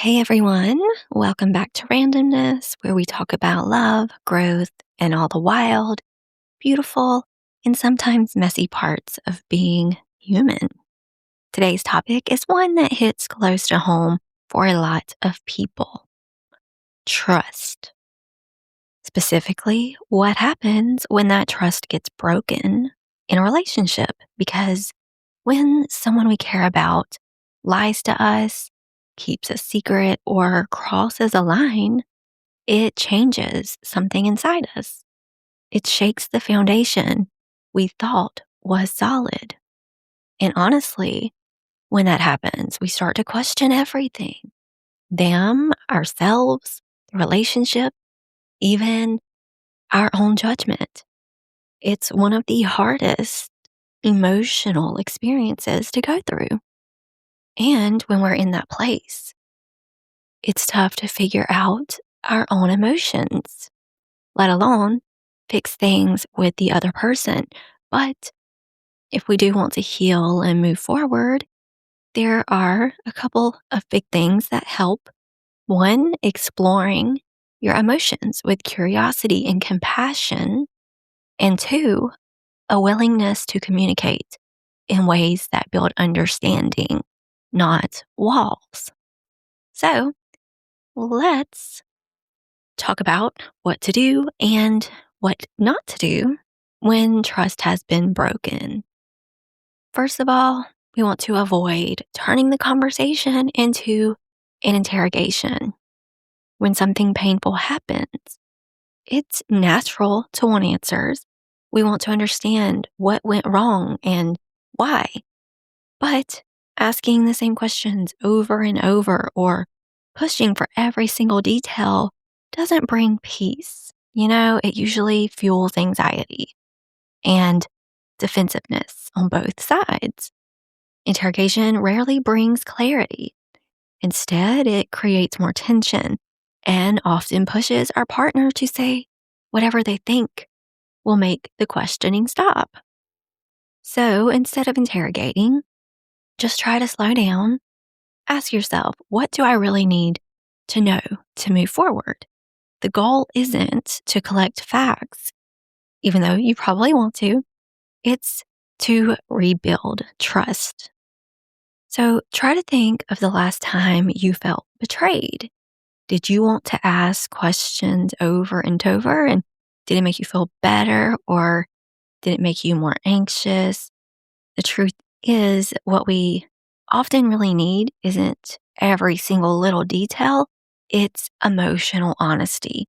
Hey everyone, welcome back to Randomness, where we talk about love, growth, and all the wild, beautiful, and sometimes messy parts of being human. Today's topic is one that hits close to home for a lot of people: trust. Specifically, what happens when that trust gets broken in a relationship? Because when someone we care about lies to us, keeps a secret, or crosses a line, it changes something inside us. It shakes the foundation we thought was solid. And honestly, when that happens, we start to question everything: them, ourselves, the relationship, even our own judgment. It's one of the hardest emotional experiences to go through. And when we're in that place, it's tough to figure out our own emotions, let alone fix things with the other person. But if we do want to heal and move forward, there are a couple of big things that help. One, exploring your emotions with curiosity and compassion. And two, a willingness to communicate in ways that build understanding, not walls. So let's talk about what to do and what not to do when trust has been broken. First of all, we want to avoid turning the conversation into an interrogation. When something painful happens, it's natural to want answers. We want to understand what went wrong and why. But asking the same questions over and over or pushing for every single detail doesn't bring peace. It usually fuels anxiety and defensiveness on both sides. Interrogation rarely brings clarity. Instead, it creates more tension and often pushes our partner to say whatever they think will make the questioning stop. So instead of interrogating, just try to slow down. Ask yourself, what do I really need to know to move forward? The goal isn't to collect facts, even though you probably want to. It's to rebuild trust. So try to think of the last time you felt betrayed. Did you want to ask questions over and over? And did it make you feel better, or did it make you more anxious? The truth is, what we often really need isn't every single little detail. It's emotional honesty,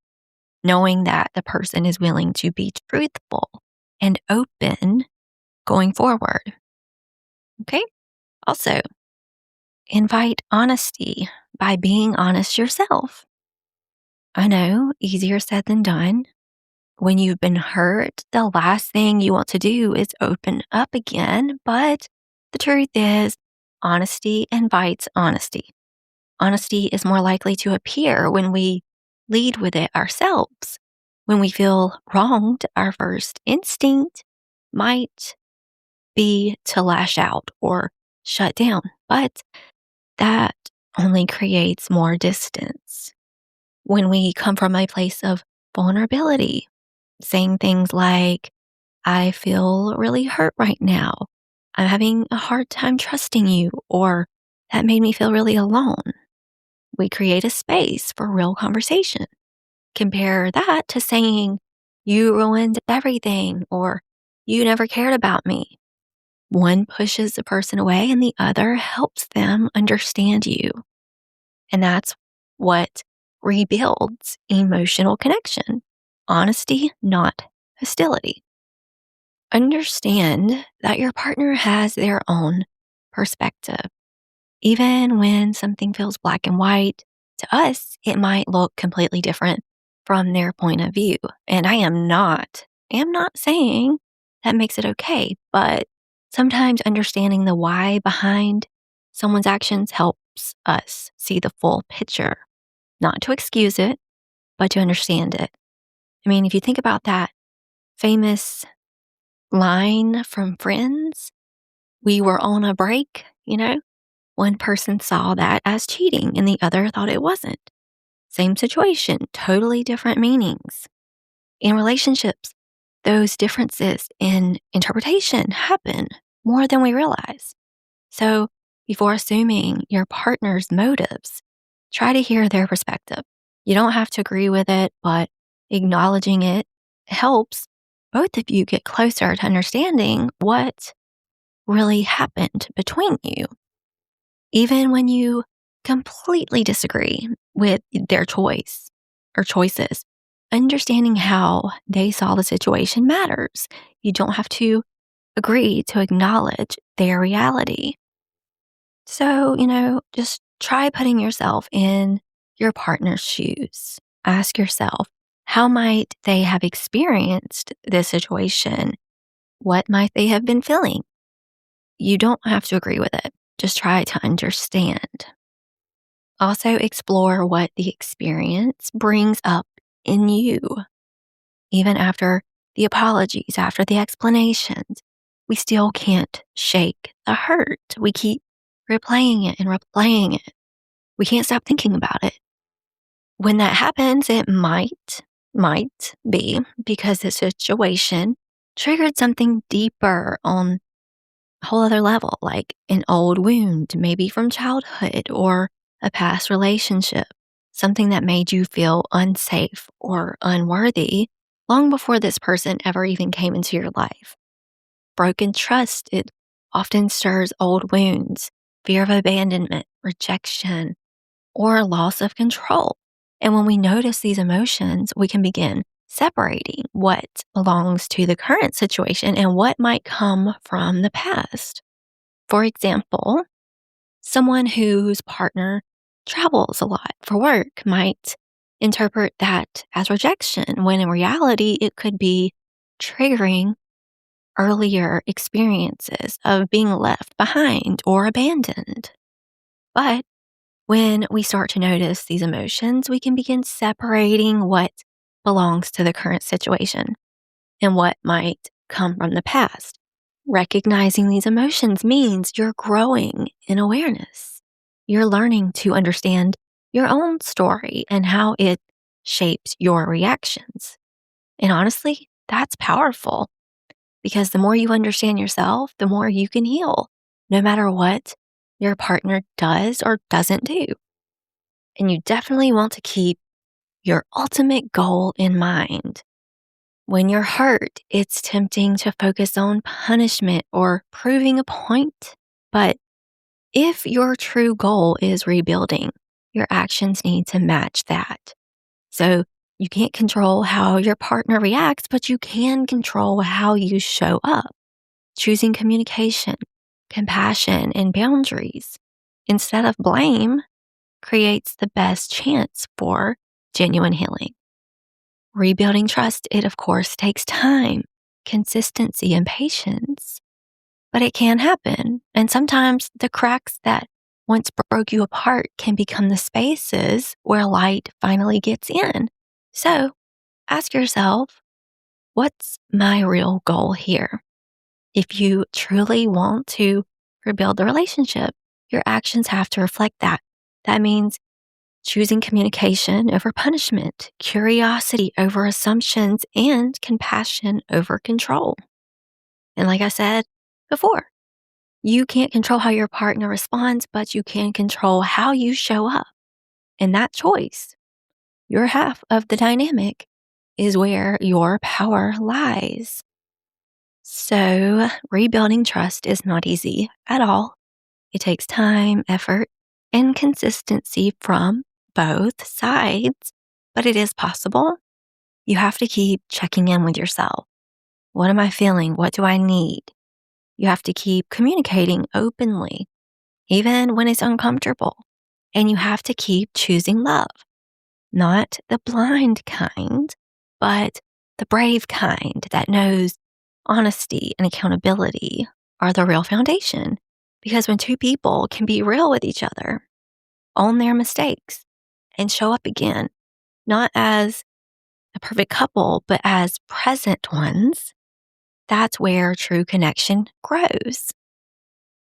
knowing that the person is willing to be truthful and open going forward. Okay. Also, invite honesty by being honest yourself. I know, easier said than done. When you've been hurt, the last thing you want to do is open up again. But the truth is, honesty invites honesty. Honesty is more likely to appear when we lead with it ourselves. When we feel wronged, our first instinct might be to lash out or shut down, but that only creates more distance. When we come from a place of vulnerability, saying things like, I feel really hurt right now, I'm having a hard time trusting you, or that made me feel really alone, we create a space for real conversation. Compare that to saying, you ruined everything, or you never cared about me. One pushes the person away and the other helps them understand you. And that's what rebuilds emotional connection: honesty, not hostility. Understand that your partner has their own perspective. Even when something feels black and white, to us, it might look completely different from their point of view. And I am not saying that makes it okay, but sometimes understanding the why behind someone's actions helps us see the full picture, not to excuse it, but to understand it. I mean, if you think about that famous line from Friends, we were on a break, One person saw that as cheating and the other thought it wasn't. Same situation, totally different meanings. In relationships, those differences in interpretation happen more than we realize. So, before assuming your partner's motives, try to hear their perspective. You don't have to agree with it, but acknowledging it helps both of you get closer to understanding what really happened between you. Even when you completely disagree with their choice or choices, understanding how they saw the situation matters. You don't have to agree to acknowledge their reality. So, just try putting yourself in your partner's shoes. Ask yourself, how might they have experienced this situation? What might they have been feeling? You don't have to agree with it. Just try to understand. Also, explore what the experience brings up in you. Even after the apologies, after the explanations, we still can't shake the hurt. We keep replaying it and replaying it. We can't stop thinking about it. When that happens, it might be because the situation triggered something deeper on a whole other level, like an old wound, maybe from childhood or a past relationship, something that made you feel unsafe or unworthy long before this person ever even came into your life. Broken trust, it often stirs old wounds, fear of abandonment, rejection, or loss of control. And when we notice these emotions, we can begin separating what belongs to the current situation and what might come from the past. For example, someone whose partner travels a lot for work might interpret that as rejection, when in reality, it could be triggering earlier experiences of being left behind or abandoned. But when we start to notice these emotions, we can begin separating what belongs to the current situation and what might come from the past. Recognizing these emotions means you're growing in awareness. You're learning to understand your own story and how it shapes your reactions. And honestly, that's powerful because the more you understand yourself, the more you can heal, no matter what your partner does or doesn't do. And you definitely want to keep your ultimate goal in mind. When you're hurt, it's tempting to focus on punishment or proving a point. But if your true goal is rebuilding, your actions need to match that. So you can't control how your partner reacts, but you can control how you show up. Choosing communication, compassion, and boundaries instead of blame creates the best chance for genuine healing. Rebuilding trust, it of course takes time, consistency, and patience, but it can happen. And sometimes the cracks that once broke you apart can become the spaces where light finally gets in. So ask yourself, what's my real goal here? If you truly want to rebuild the relationship, your actions have to reflect that. That means choosing communication over punishment, curiosity over assumptions, and compassion over control. And like I said before, you can't control how your partner responds, but you can control how you show up. And that choice, your half of the dynamic, is where your power lies. So, rebuilding trust is not easy at all. It takes time, effort, and consistency from both sides, but it is possible. You have to keep checking in with yourself. What am I feeling? What do I need? You have to keep communicating openly, even when it's uncomfortable. And you have to keep choosing love, not the blind kind, but the brave kind that knows honesty and accountability are the real foundation. Because when two people can be real with each other, own their mistakes, and show up again, not as a perfect couple, but as present ones, that's where true connection grows.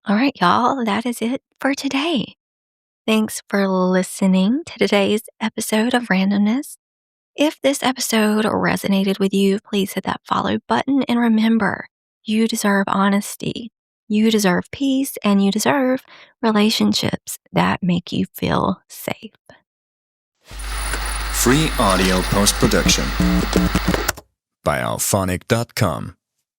All right, y'all, that is it for today. Thanks for listening to today's episode of Randomness. If this episode resonated with you, please hit that follow button. And remember, you deserve honesty, you deserve peace, and you deserve relationships that make you feel safe. Free audio post-production by alphonic.com.